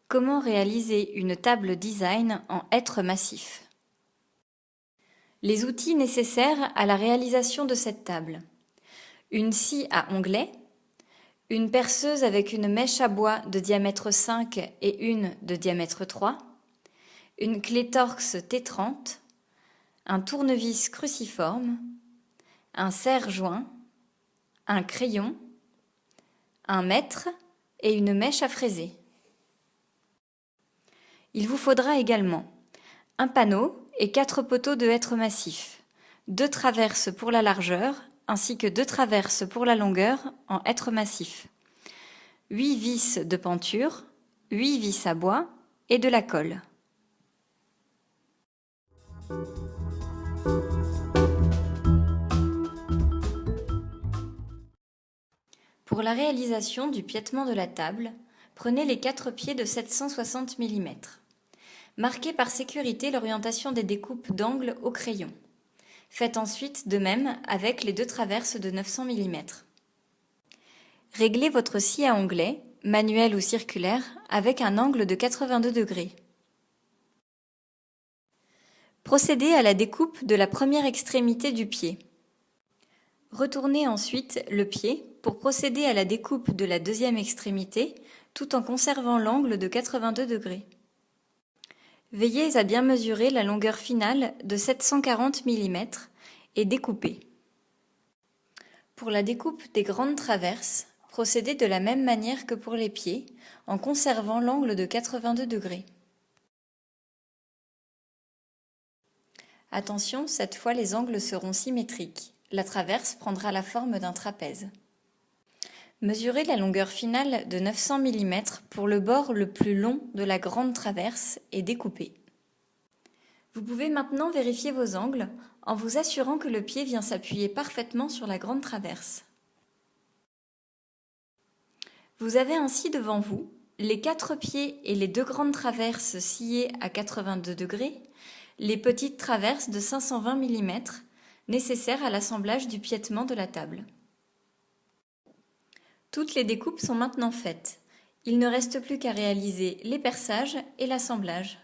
Comment réaliser une table design en hêtre massif? Les outils nécessaires à la réalisation de cette table. Une scie à onglet, une perceuse avec une mèche à bois de diamètre 5 et une de diamètre 3, une clé Torx T30, un tournevis cruciforme, un serre-joint, un crayon, un mètre et une mèche à fraiser. Il vous faudra également un panneau et 4 poteaux de hêtre massif, 2 traverses pour la largeur ainsi que 2 traverses pour la longueur en hêtre massif, 8 vis de penture, 8 vis à bois et de la colle. Pour la réalisation du piétement de la table, prenez les 4 pieds de 760 mm. Marquez par sécurité l'orientation des découpes d'angle au crayon. Faites ensuite de même avec les 2 traverses de 900 mm. Réglez votre scie à onglet, manuel ou circulaire, avec un angle de 82 degrés. Procédez à la découpe de la première extrémité du pied. Retournez ensuite le pied pour procéder à la découpe de la deuxième extrémité tout en conservant l'angle de 82 degrés. Veillez à bien mesurer la longueur finale de 740 mm et découpez. Pour la découpe des grandes traverses, procédez de la même manière que pour les pieds, en conservant l'angle de 82 degrés. Attention, cette fois les angles seront symétriques. La traverse prendra la forme d'un trapèze. Mesurez la longueur finale de 900 mm pour le bord le plus long de la grande traverse et découpez. Vous pouvez maintenant vérifier vos angles en vous assurant que le pied vient s'appuyer parfaitement sur la grande traverse. Vous avez ainsi devant vous les 4 pieds et les 2 grandes traverses sciées à 82 degrés, les petites traverses de 520 mm nécessaires à l'assemblage du piétement de la table. Toutes les découpes sont maintenant faites. Il ne reste plus qu'à réaliser les perçages et l'assemblage.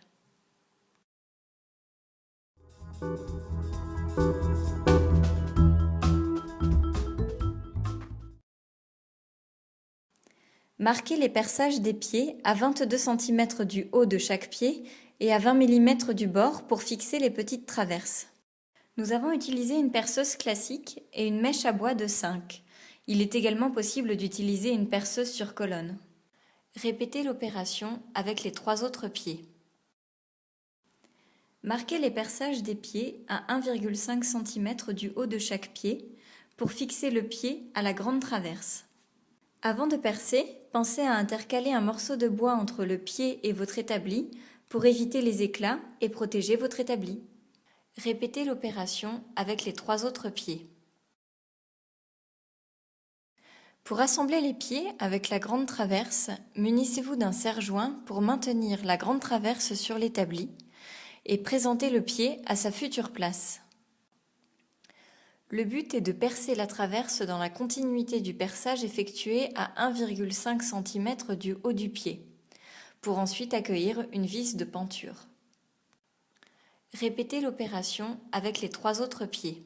Marquez les perçages des pieds à 22 cm du haut de chaque pied et à 20 mm du bord pour fixer les petites traverses. Nous avons utilisé une perceuse classique et une mèche à bois de 5. Il est également possible d'utiliser une perceuse sur colonne. Répétez l'opération avec les 3 autres pieds. Marquez les perçages des pieds à 1,5 cm du haut de chaque pied pour fixer le pied à la grande traverse. Avant de percer, pensez à intercaler un morceau de bois entre le pied et votre établi pour éviter les éclats et protéger votre établi. Répétez l'opération avec les 3 autres pieds. Pour assembler les pieds avec la grande traverse, munissez-vous d'un serre-joint pour maintenir la grande traverse sur l'établi et présenter le pied à sa future place. Le but est de percer la traverse dans la continuité du perçage effectué à 1,5 cm du haut du pied, pour ensuite accueillir une vis de penture. Répétez l'opération avec les 3 autres pieds.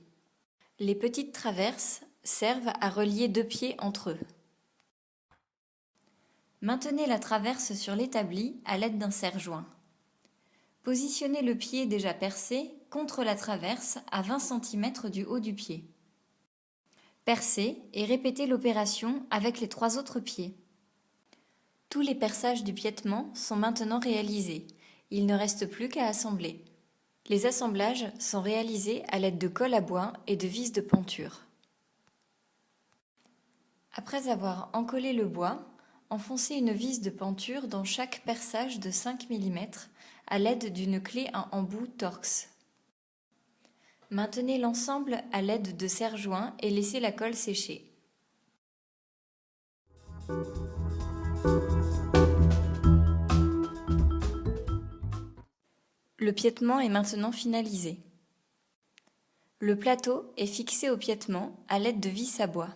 Les petites traverses servent à relier 2 pieds entre eux. Maintenez la traverse sur l'établi à l'aide d'un serre-joint. Positionnez le pied déjà percé contre la traverse à 20 cm du haut du pied. Percez et répétez l'opération avec les 3 autres pieds. Tous les perçages du piétement sont maintenant réalisés. Il ne reste plus qu'à assembler. Les assemblages sont réalisés à l'aide de colle à bois et de vis de penture. Après avoir encollé le bois, enfoncez une vis de penture dans chaque perçage de 5 mm à l'aide d'une clé à embout Torx. Maintenez l'ensemble à l'aide de serre-joints et laissez la colle sécher. Le piétement est maintenant finalisé. Le plateau est fixé au piétement à l'aide de vis à bois.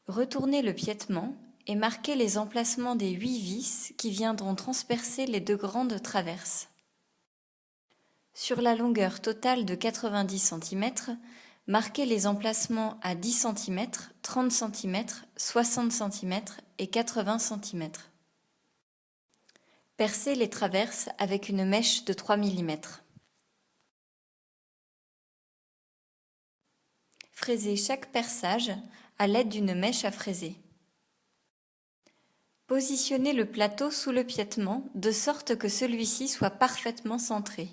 Retournez le piétement et marquez les emplacements des 8 vis qui viendront transpercer les 2 grandes traverses. Sur la longueur totale de 90 cm, marquez les emplacements à 10 cm, 30 cm, 60 cm et 80 cm. Percez les traverses avec une mèche de 3 mm. Fraisez chaque perçage à l'aide d'une mèche à fraiser. Positionnez le plateau sous le piétement de sorte que celui-ci soit parfaitement centré.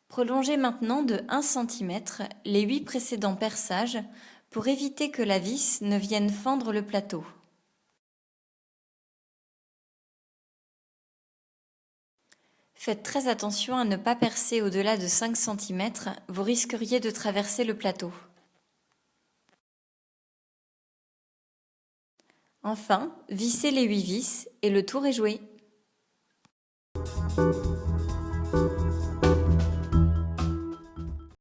Prolongez maintenant de 1 cm les 8 précédents perçages pour éviter que la vis ne vienne fendre le plateau. Faites très attention à ne pas percer au-delà de 5 cm, vous risqueriez de traverser le plateau. Enfin, vissez les 8 vis et le tour est joué.